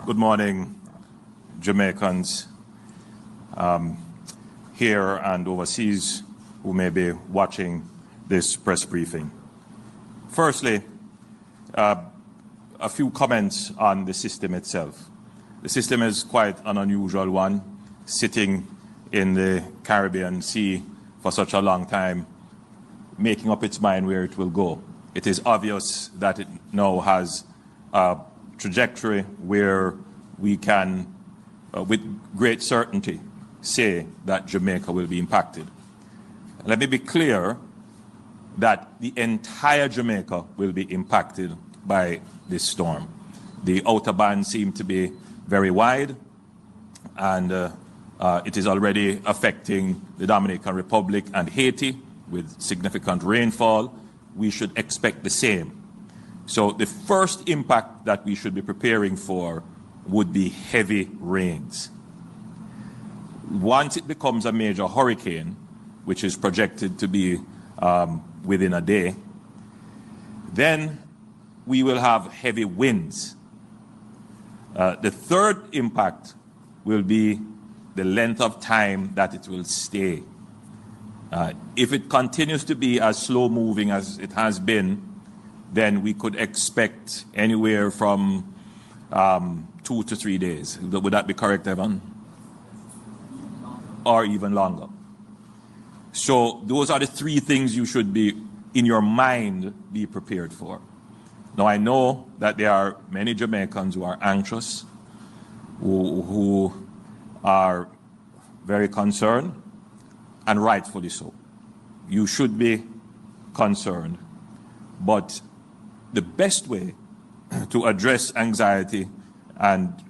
Good morning, Jamaicans here and overseas who may be watching this press briefing. Firstly, a few comments on the system itself. The system is quite an unusual one, sitting in the Caribbean Sea for such a long time, making up its mind where it will go. It is obvious that it now has a trajectory where we can, with great certainty, say that Jamaica will be impacted. Let me be clear that the entire Jamaica will be impacted by this storm. The outer bands seem to be very wide, and it is already affecting the Dominican Republic and Haiti with significant rainfall. We should expect the same. So the first impact that we should be preparing for would be heavy rains. Once it becomes a major hurricane, which is projected to be within a day, then we will have heavy winds. The third impact will be the length of time that it will stay. If it continues to be as slow moving as it has been, then we could expect anywhere from 2 to 3 days. Would that be correct, Evan? Or even longer. So those are the three things you should be, in your mind, be prepared for. Now, I know that there are many Jamaicans who are anxious, who are very concerned, and rightfully so. You should be concerned. But the best way to address anxiety and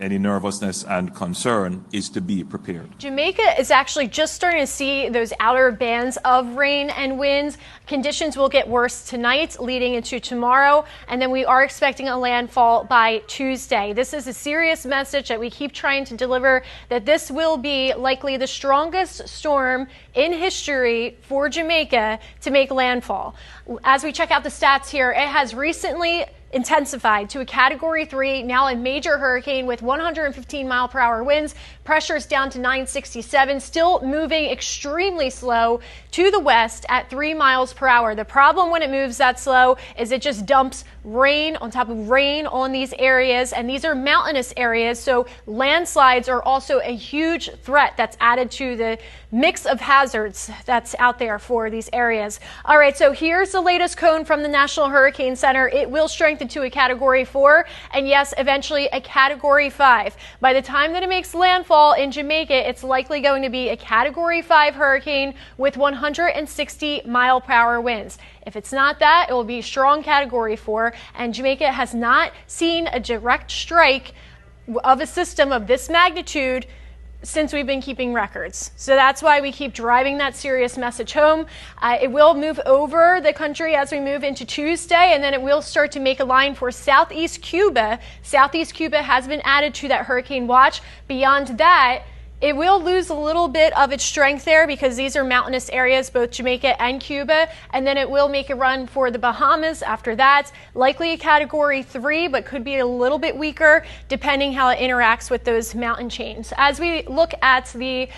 any nervousness and concern is to be prepared. Jamaica is actually just starting to see those outer bands of rain and winds. Conditions will get worse tonight leading into tomorrow, and then we are expecting a landfall by Tuesday. This is a serious message that we keep trying to deliver, that this will be likely the strongest storm in history for Jamaica to make landfall. As we check out the stats here, it has recently intensified to a Category 3, now a major hurricane with 115-mile-per-hour winds. Pressure is down to 967, still moving extremely slow to the west at 3 miles per hour. The problem when it moves that slow is it just dumps rain on top of rain on these areas, and these are mountainous areas, so landslides are also a huge threat that's added to the mix of hazards that's out there for these areas. All right, so here's the latest cone from the National Hurricane Center. It will strengthen to a Category 4, and yes, eventually a Category 5. By the time that it makes landfall in Jamaica, it's likely going to be a Category 5 hurricane with 160-mile-per-hour winds. If it's not that, it will be a strong Category 4, and Jamaica has not seen a direct strike of a system of this magnitude since we've been keeping records. So that's why we keep driving that serious message home. It will move over the country as we move into Tuesday, and then it will start to make a line for southeast Cuba. Southeast Cuba has been added to that hurricane watch. Beyond that, it will lose a little bit of its strength there because these are mountainous areas, both Jamaica and Cuba, and then it will make a run for the Bahamas after that. Likely a Category 3, but could be a little bit weaker depending how it interacts with those mountain chains. As we look at the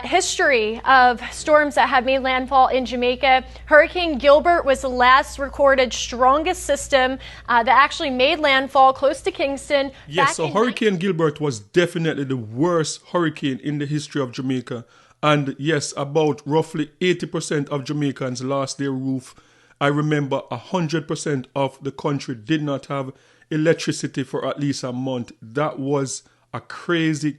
history of storms that have made landfall in Jamaica, Hurricane Gilbert was the last recorded strongest system that actually made landfall close to Kingston. Yes, so Hurricane Gilbert was definitely the worst hurricane in the history of Jamaica. And yes, about roughly 80% of Jamaicans lost their roof. I remember 100% of the country did not have electricity for at least a month. That was a crazy,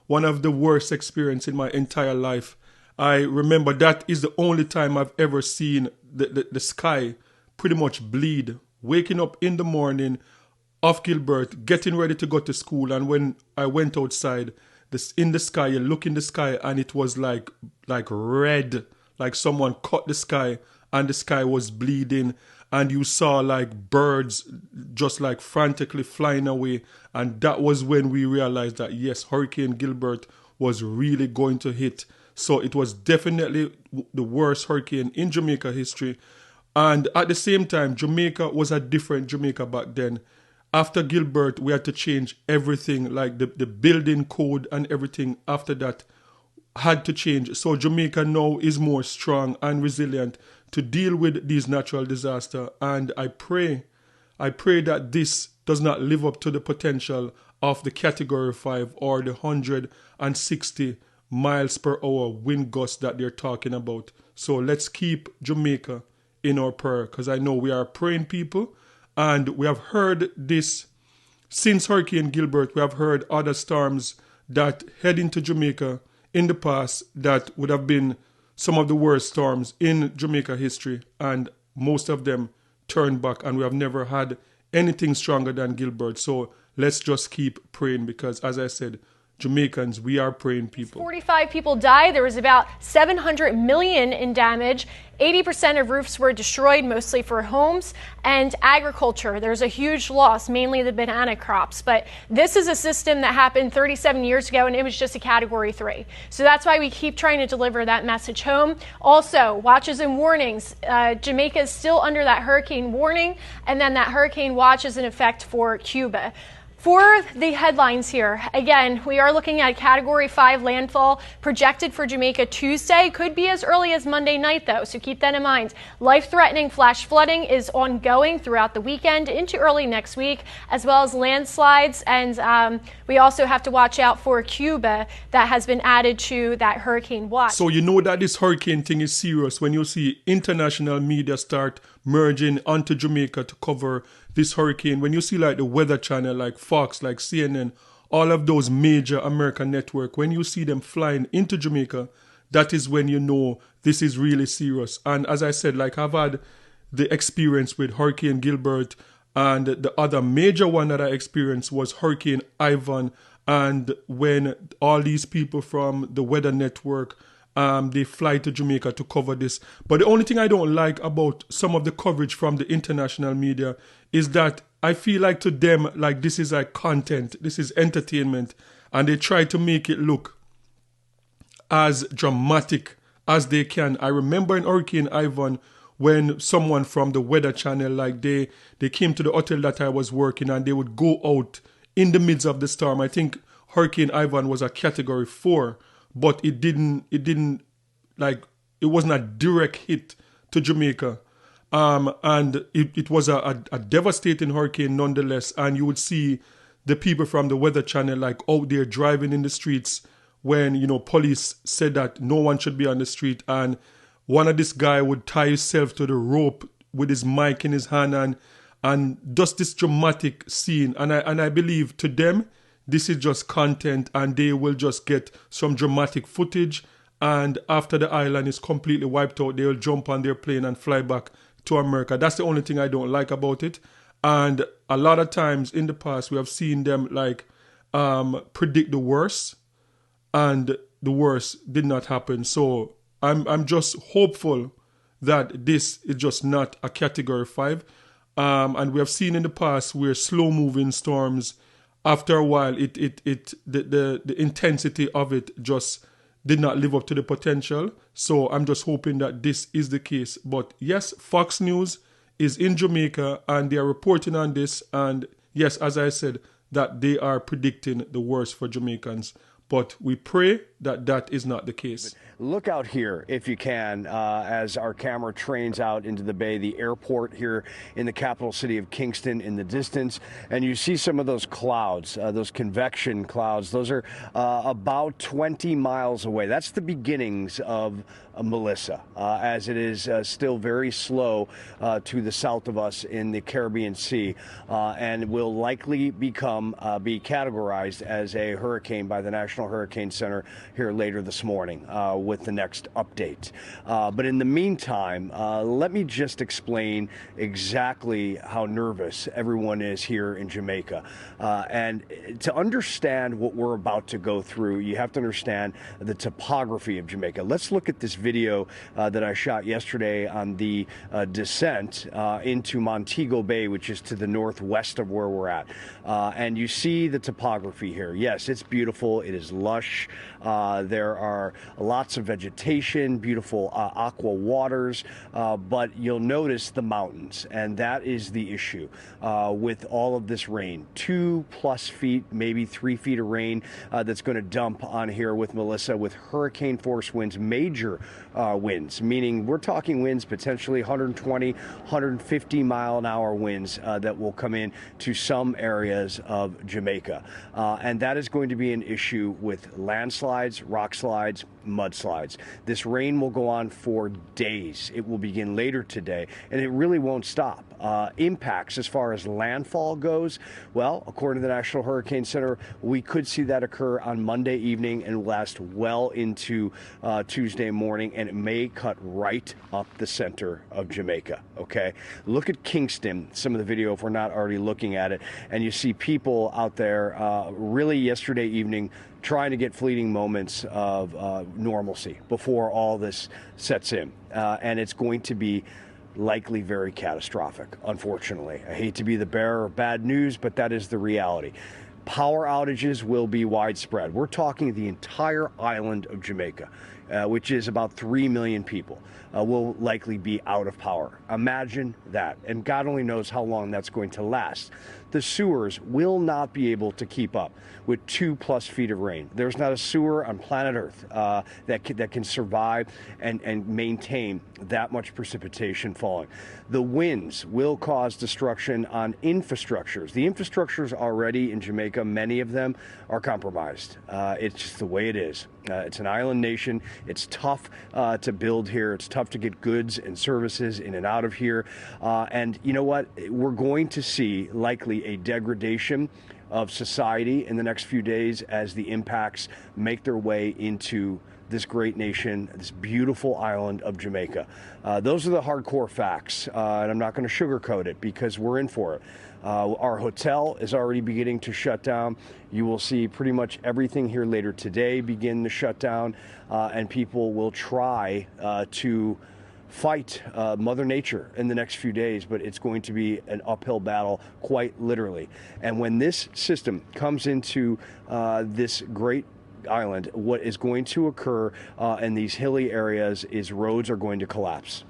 one of the worst experiences in my entire life. I remember that is the only time I've ever seen the sky pretty much bleed. Waking up in the morning of Gilbert, getting ready to go to school, and when I went outside, in the sky, you look in the sky and it was like red, like someone cut the sky and the sky was bleeding, and you saw like birds just like frantically flying away. And that was when we realized that yes, Hurricane Gilbert was really going to hit. So it was definitely the worst hurricane in Jamaica history. And at the same time, Jamaica was a different Jamaica back then. after Gilbert, we had to change everything, like the building code and everything after that had to change. So Jamaica now is more strong and resilient to deal with these natural disasters. And I pray that this does not live up to the potential of the Category 5 or the 160 miles per hour wind gusts that they're talking about. So let's keep Jamaica in our prayer, because I know we are praying people, and we have heard this since Hurricane Gilbert. We have heard other storms that head into Jamaica in the past that would have been some of the worst storms in Jamaica history, and most of them turned back, and we have never had anything stronger than Gilbert. So let's just keep praying, because as I said, Jamaicans, we are praying people. 45 people died. There was about 700 million in damage. 80% of roofs were destroyed, mostly for homes and agriculture. There's a huge loss, mainly the banana crops. But this is a system that happened 37 years ago, and it was just a Category 3. So that's why we keep trying to deliver that message home. Also, watches and warnings. Jamaica is still under that hurricane warning, and then that hurricane watch is in effect for Cuba. For the headlines here, again, we are looking at Category 5 landfall projected for Jamaica Tuesday. Could be as early as Monday night, though, so keep that in mind. Life-threatening flash flooding is ongoing throughout the weekend into early next week, as well as landslides. And we also have to watch out for Cuba that has been added to that hurricane watch. So you know that this hurricane thing is serious when you see international media start merging onto Jamaica to cover this hurricane. When you see like the Weather Channel, like Fox, like CNN, all of those major American network, when you see them flying into Jamaica, that is when you know this is really serious. And as I said, like I've had the experience with Hurricane Gilbert, and the other major one that I experienced was Hurricane Ivan. And when all these people from the Weather Network, they fly to Jamaica to cover this. But the only thing I don't like about some of the coverage from the international media is that I feel like to them, like this is like content, this is entertainment, and they try to make it look as dramatic as they can. I remember in Hurricane Ivan, when someone from the Weather Channel, like they came to the hotel that I was working, and they would go out in the midst of the storm. I think Hurricane Ivan was a Category 4, but it wasn't a direct hit to Jamaica. And it was a devastating hurricane nonetheless. And you would see the people from the Weather Channel like out there driving in the streets when, you know, police said that no one should be on the street. And one of this guy would tie himself to the rope with his mic in his hand and just this dramatic scene. And I believe to them, this is just content, and they will just get some dramatic footage. And after the island is completely wiped out, they'll jump on their plane and fly back to America. That's the only thing I don't like about it. And a lot of times in the past, we have seen them like predict the worst, and the worst did not happen. So I'm just hopeful that this is just not a Category 5. And we have seen in the past where slow-moving storms, after a while, the intensity of it just did not live up to the potential. So I'm just hoping that this is the case. But yes, Fox News is in Jamaica, and they are reporting on this. And yes, as I said, that they are predicting the worst for Jamaicans. But we pray that that is not the case. Look out here, if you can, as our camera trains out into the bay, the airport here in the capital city of Kingston in the distance. And you see some of those clouds, those convection clouds. Those are about 20 miles away. That's the beginnings of Melissa, as it is still very slow to the south of us in the Caribbean Sea, and will likely be categorized as a hurricane by the National Hurricane Center here later this morning with the next update. But in the meantime, let me just explain exactly how nervous everyone is here in Jamaica. And to understand what we're about to go through, you have to understand the topography of Jamaica. Let's look at this video that I shot yesterday on the descent into Montego Bay, which is to the northwest of where we're at. And you see the topography here. Yes, it's beautiful. It is is lush. There are lots of vegetation, beautiful aqua waters, but you'll notice the mountains, and that is the issue with all of this rain. 2+ feet, maybe 3 feet of rain that's going to dump on here with Melissa, with hurricane force winds, major winds, meaning we're talking winds potentially 120, 150 mile an hour winds that will come in to some areas of Jamaica. And that is going to be an issue with landslides, rock slides, mudslides. This rain will go on for days. It will begin later today, and it really won't stop. Impacts as far as landfall goes, well, according to the National Hurricane Center, we could see that occur on Monday evening and last well into Tuesday morning, and it may cut right up the center of Jamaica, okay? Look at Kingston, some of the video if we're not already looking at it, and you see people out there really yesterday evening trying to get fleeting moments of normalcy before all this sets in. And it's going to be likely very catastrophic, unfortunately. I hate to be the bearer of bad news, but that is the reality. Power outages will be widespread. We're talking the entire island of Jamaica, which is about 3 million people, will likely be out of power. Imagine that. And God only knows how long that's going to last. The sewers will not be able to keep up with 2+ feet of rain. There's not a sewer on planet Earth that can survive and maintain that much precipitation falling. The winds will cause destruction on infrastructures. The infrastructures already in Jamaica, many of them are compromised. It's just the way it is. It's an island nation. It's tough to build here. It's tough to get goods and services in and out of here. And you know what? We're going to see likely a degradation of society in the next few days as the impacts make their way into this great nation, this beautiful island of Jamaica. Those are the hardcore facts, and I'm not going to sugarcoat it because we're in for it. Our hotel is already beginning to shut down. You will see pretty much everything here later today begin to shut down, and people will try to fight Mother Nature in the next few days, but it's going to be an uphill battle, quite literally. And when this system comes into this great island, what is going to occur in these hilly areas is roads are going to collapse.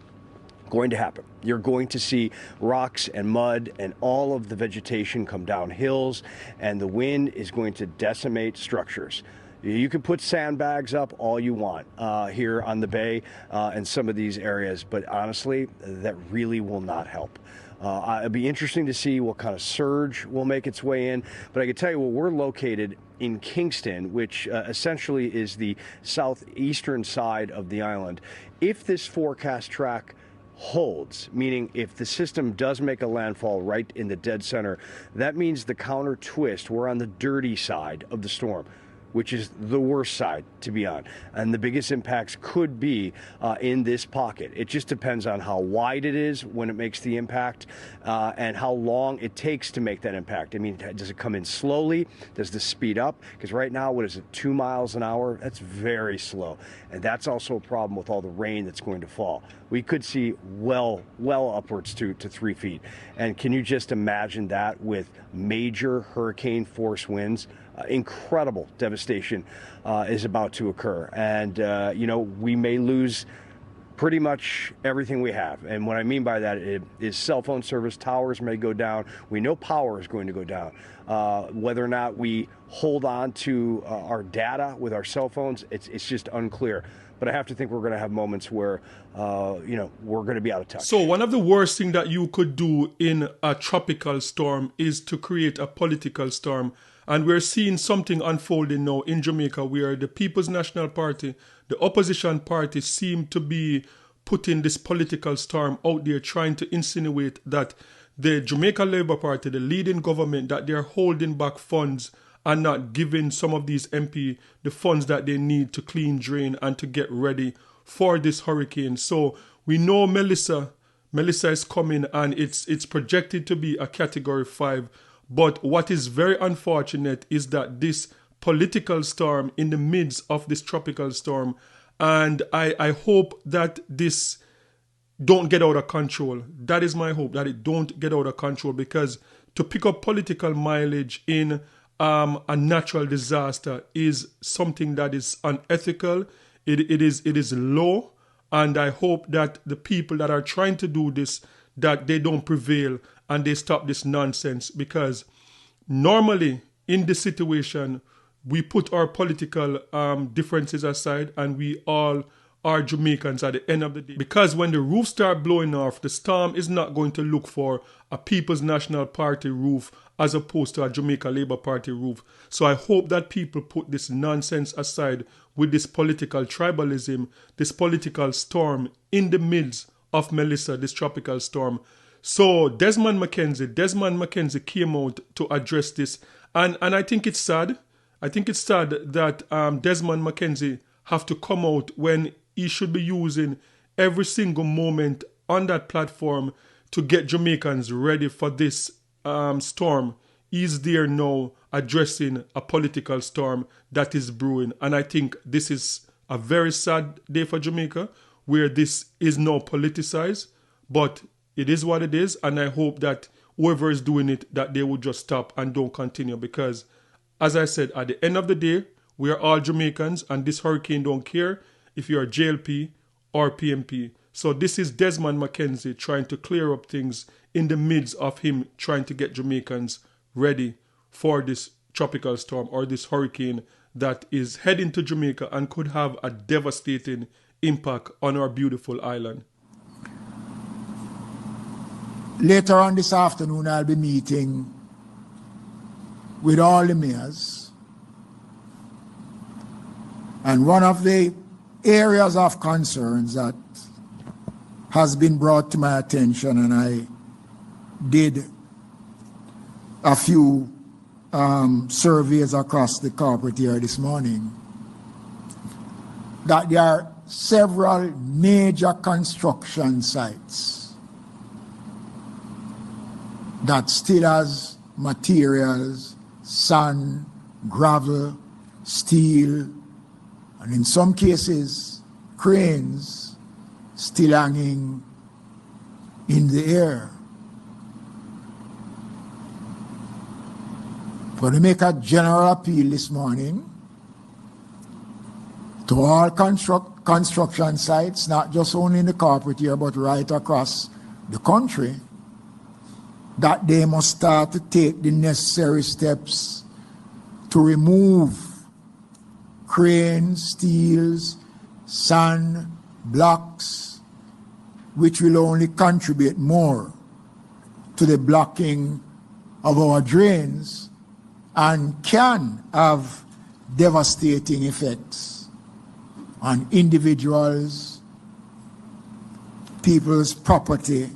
Going to happen. You're going to see rocks and mud and all of the vegetation come down hills, and the wind is going to decimate structures. You can put sandbags up all you want here on the bay and some of these areas, but honestly, that really will not help. It'll be interesting to see what kind of surge will make its way in, but I can tell you, well, we're located in Kingston, which essentially is the southeastern side of the island. If this forecast track holds, meaning if the system does make a landfall right in the dead center, that means the counter twist, we're on the dirty side of the storm, which is the worst side to be on. And the biggest impacts could be in this pocket. It just depends on how wide it is when it makes the impact and how long it takes to make that impact. I mean, does it come in slowly? Does this speed up? Because right now, what is it, 2 miles an hour? That's very slow. And that's also a problem with all the rain that's going to fall. We could see well upwards to 3 feet. And can you just imagine that with major hurricane force winds? Incredible devastation is about to occur. And, you know, we may lose pretty much everything we have. And what I mean by that is cell phone service, towers may go down. We know power is going to go down. Whether or not we hold on to our data with our cell phones, it's just unclear. But I have to think we're going to have moments where, you know, we're going to be out of touch. So one of the worst things that you could do in a tropical storm is to create a political storm. And we're seeing something unfolding now in Jamaica where the People's National Party, the opposition party, seem to be putting this political storm out there, trying to insinuate that the Jamaica Labour Party, the leading government, that they're holding back funds and not giving some of these MP the funds that they need to clean drain and to get ready for this hurricane. So we know Melissa is coming, and it's projected to be a Category 5. But what is very unfortunate is that this political storm in the midst of this tropical storm, and I hope that this don't get out of control. That is my hope, that it don't get out of control, because to pick up political mileage in a natural disaster is something that is unethical. It is low, and I hope that the people that are trying to do this, that they don't prevail and they stop this nonsense, because normally in this situation we put our political differences aside and we all are Jamaicans at the end of the day. Because when the roofs start blowing off, the storm is not going to look for a People's National Party roof as opposed to a Jamaica Labour Party roof. So I hope that people put this nonsense aside with this political tribalism, this political storm in the midst of Melissa, this tropical storm. So Desmond Mackenzie came out to address this. And I think it's sad. I think it's sad that Desmond Mackenzie have to come out when he should be using every single moment on that platform to get Jamaicans ready for this storm. He's there now addressing a political storm that is brewing. And I think this is a very sad day for Jamaica, where this is now politicized. But it is what it is. And I hope that whoever is doing it, that they will just stop and don't continue. Because, as I said, at the end of the day, we are all Jamaicans, and this hurricane don't care if you're JLP or PMP. So this is Desmond Mackenzie trying to clear up things in the midst of him trying to get Jamaicans ready for this tropical storm or this hurricane that is heading to Jamaica and could have a devastating impact on our beautiful island. Later on this afternoon, I'll be meeting with all the mayors. And one of the areas of concerns that has been brought to my attention, and I did a few surveys across the corporate here this morning, that there are several major construction sites that still has materials, sand, gravel, steel, and in some cases, cranes still hanging in the air. I'm going to make a general appeal this morning to all construction sites, not just only in the corporate area, but right across the country, that they must start to take the necessary steps to remove cranes, steels, sand, blocks, which will only contribute more to the blocking of our drains and can have devastating effects on individuals, people's property,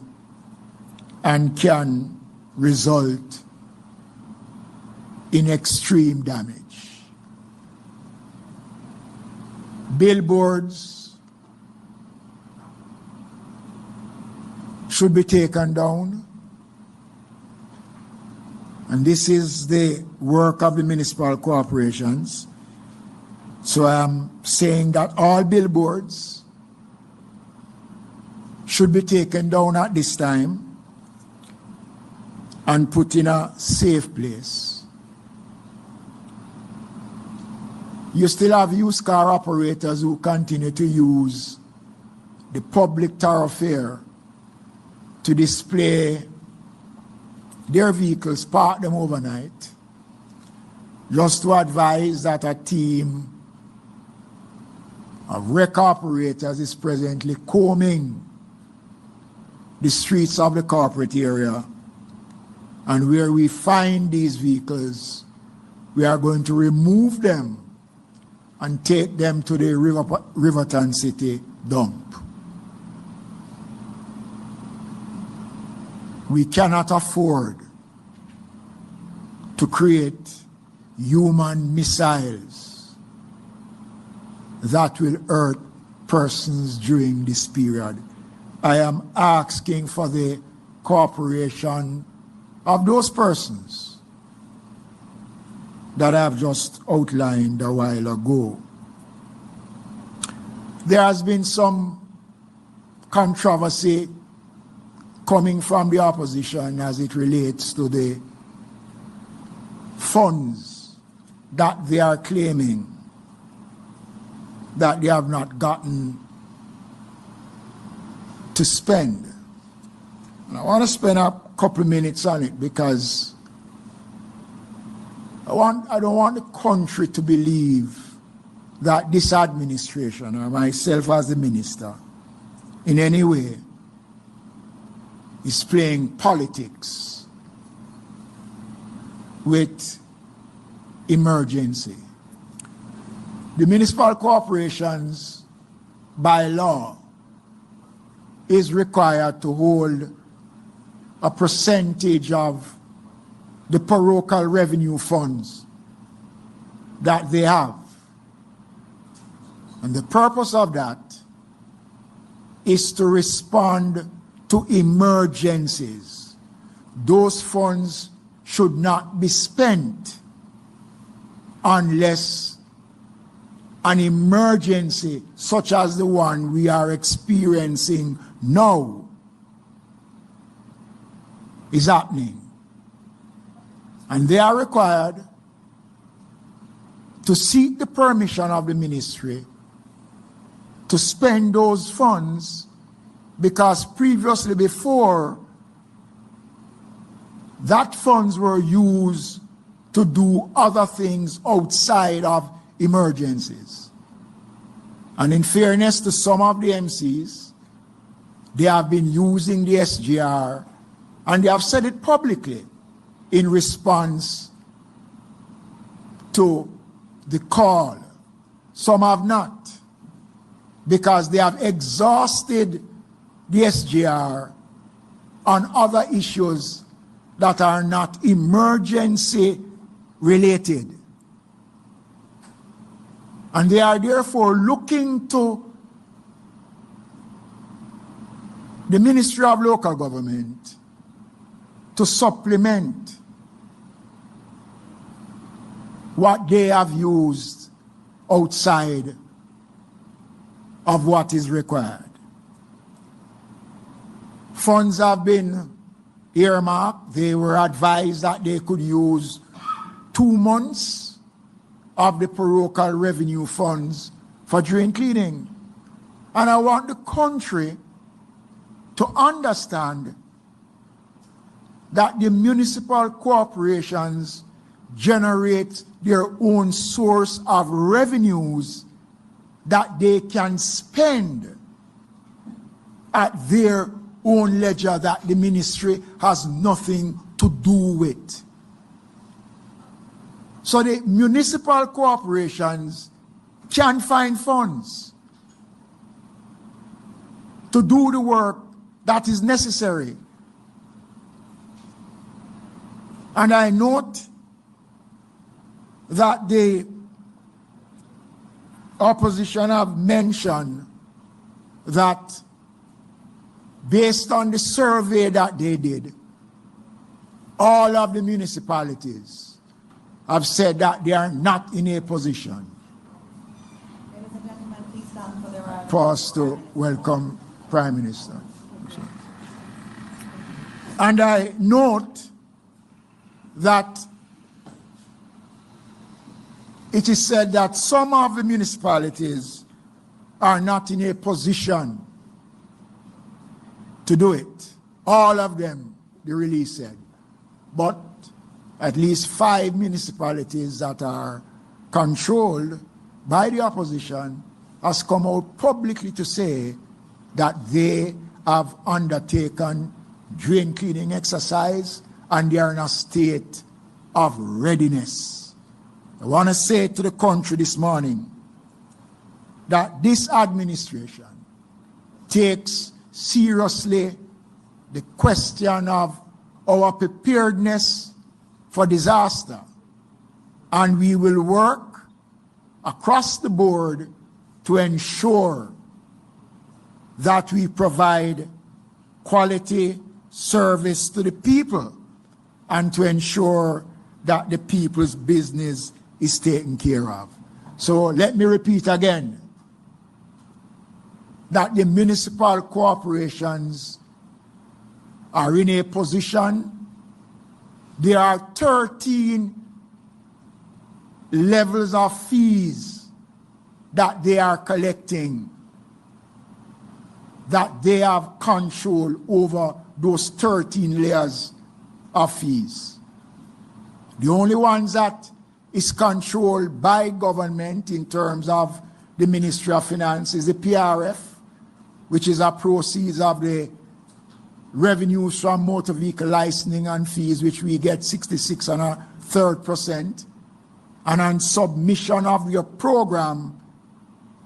and can result in extreme damage. Billboards should be taken down, and this is the work of the municipal corporations. So I am saying that all billboards should be taken down at this time and put in a safe place. You still have used car operators who continue to use the public thoroughfare to display their vehicles, park them overnight, just to advise that a team of wreck operators is presently combing the streets of the corporate area, and where we find these vehicles, we are going to remove them and take them to the Riverton City dump. We cannot afford to create human missiles that will hurt persons during this period. I am asking for the cooperation of those persons that I have just outlined a while ago. There has been some controversy coming from the opposition as it relates to the funds that they are claiming that they have not gotten to spend. And I want to spend a couple of minutes on it because I don't want the country to believe that this administration or myself as the minister in any way is playing politics with emergency. The municipal corporations by law is required to hold a percentage of the parochial revenue funds that they have. And the purpose of that is to respond to emergencies. Those funds should not be spent unless an emergency such as the one we are experiencing now is happening. And they are required to seek the permission of the ministry to spend those funds, because previously, before, that funds were used to do other things outside of emergencies. And in fairness to some of the MCs, they have been using the SGR, and they have said it publicly in response to the call. Some have not, because they have exhausted the SGR on other issues that are not emergency related. And they are therefore looking to the Ministry of Local Government to supplement what they have used outside of what is required. Funds have been earmarked. They were advised that they could use 2 months of the parochial revenue funds for drain cleaning. And I want the country to understand that the municipal corporations generate their own source of revenues that they can spend at their own ledger, that the ministry has nothing to do with. So the municipal corporations can find funds to do the work that is necessary. And I note that the opposition have mentioned that based on the survey that they did, all of the municipalities have said that they are not in a position for us to welcome Prime Minister. And I note that it is said that some of the municipalities are not in a position to do it. All of them, the release said. But at least 5 municipalities that are controlled by the opposition has come out publicly to say that they have undertaken drain cleaning exercise and they are in a state of readiness. I want to say to the country this morning that this administration takes seriously the question of our preparedness for disaster, and we will work across the board to ensure that we provide quality service to the people and to ensure that the people's business is taken care of. So let me repeat again that the municipal corporations are in a position. There are 13 levels of fees that they are collecting, that they have control over those 13 layers of fees. The only ones that is controlled by government in terms of the Ministry of Finance is the PRF, which is a proceeds of the revenues from motor vehicle licensing and fees, which we get 66 and a third %. And on submission of your program,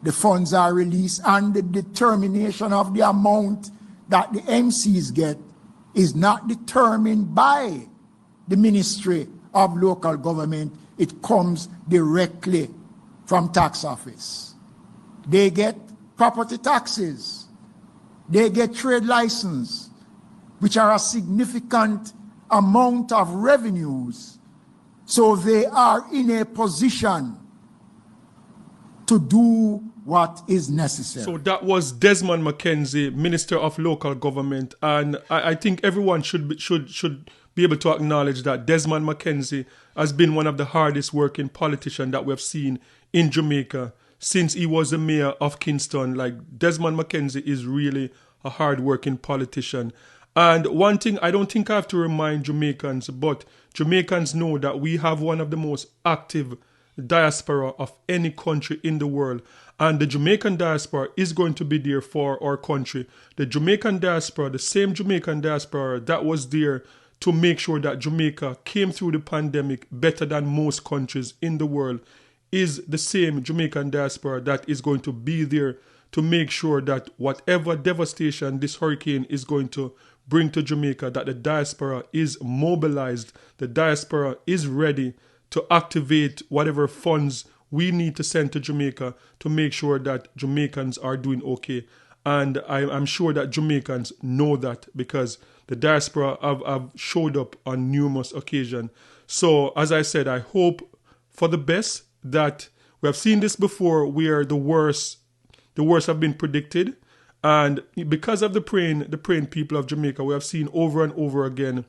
the funds are released, and the determination of the amount that the MCs get is not determined by the Ministry of Local Government. It comes directly from tax office. They get property taxes. They get trade license, which are a significant amount of revenues. So they are in a position to do what is necessary. So that was Desmond McKenzie, Minister of Local Government, and I think everyone should be able to acknowledge that Desmond McKenzie has been one of the hardest working politicians that we have seen in Jamaica since he was the mayor of Kingston. Like, Desmond McKenzie is really a hard working politician. And one thing, I don't think I have to remind Jamaicans, but Jamaicans know that we have one of the most active diaspora of any country in the world. And the Jamaican diaspora is going to be there for our country. The Jamaican diaspora, the same Jamaican diaspora that was there to make sure that Jamaica came through the pandemic better than most countries in the world, is the same Jamaican diaspora that is going to be there to make sure that whatever devastation this hurricane is going to bring to Jamaica, that the diaspora is mobilized, the diaspora is ready to activate whatever funds we need to send to Jamaica to make sure that Jamaicans are doing okay. And I'm sure that Jamaicans know that, because the diaspora have showed up on numerous occasions. So, as I said, I hope for the best, that we have seen this before where the worst have been predicted. And because of the praying people of Jamaica, we have seen over and over again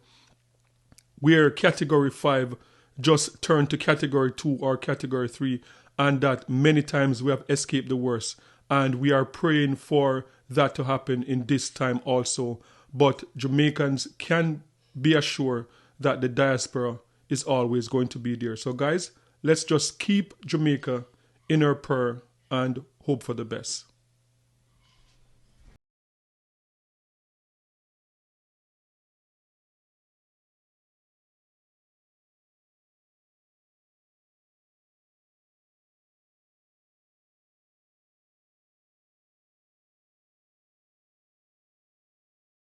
where Category 5 just turned to Category 2 or Category 3, and that many times we have escaped the worst. And we are praying for that to happen in this time also. But Jamaicans can be assured that the diaspora is always going to be there. So guys, let's just keep Jamaica in our prayer and hope for the best.